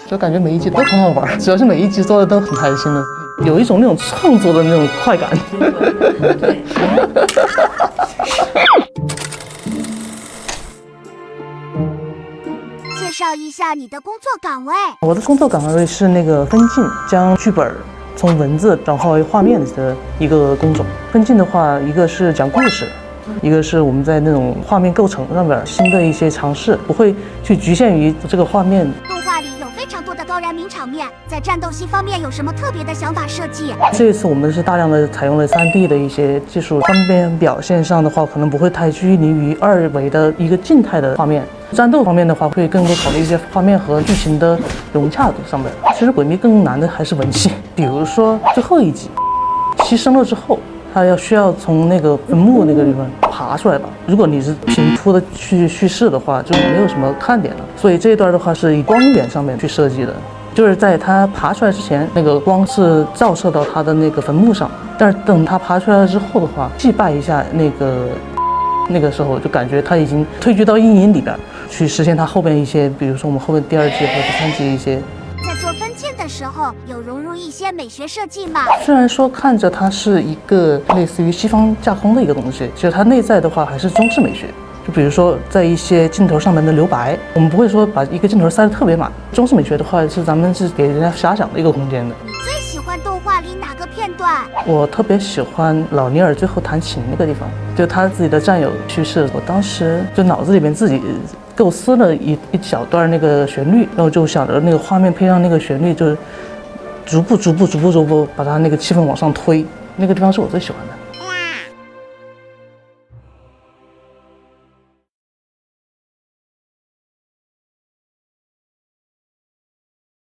就感觉每一集都很好玩，只要是每一集做的都很开心的，有一种那种创作的那种快感。介绍一下你的工作岗位。我的工作岗位是那个分镜，将剧本从文字转化为画面的一个工种。分镜的话，一个是讲故事，一个是我们在那种画面构成上面新的一些尝试，不会去局限于这个画面。动画里有非常多的高燃名场面，在战斗戏方面有什么特别的想法设计？这一次我们是大量的采用了3D 的一些技术，画面表现上的话，可能不会太拘泥于2维的一个静态的画面。战斗方面的话，会更多考虑一些画面和剧情的融洽上面。其实鬼灭更难的还是文戏，比如说最后一集牺牲了之后，他需要从那个坟墓那个地方爬出来吧。如果你是平铺的去叙事的话，就没有什么看点了。所以这一段的话是以光源上面去设计的，就是在他爬出来之前，那个光是照射到他的那个坟墓上，但是等他爬出来了之后的话，祭拜一下那个时候，就感觉他已经退居到阴影里边，去实现他后边一些，比如说我们后面第2季和第3季一些。在做分镜的时候，有融入一些美学设计吗？虽然说看着它是一个类似于西方架空的一个东西，其实它内在的话还是中式美学。就比如说在一些镜头上面的留白，我们不会说把一个镜头塞得特别满。中式美学的话，咱们是给人家遐想的一个空间的。你最喜欢动画里哪个片段？我特别喜欢老尼尔最后弹琴那个地方，就他自己的战友去世，我当时就脑子里面自己构思了一小段那个旋律，然后就想着那个画面配上那个旋律，就是逐步把他那个气氛往上推，那个地方是我最喜欢的。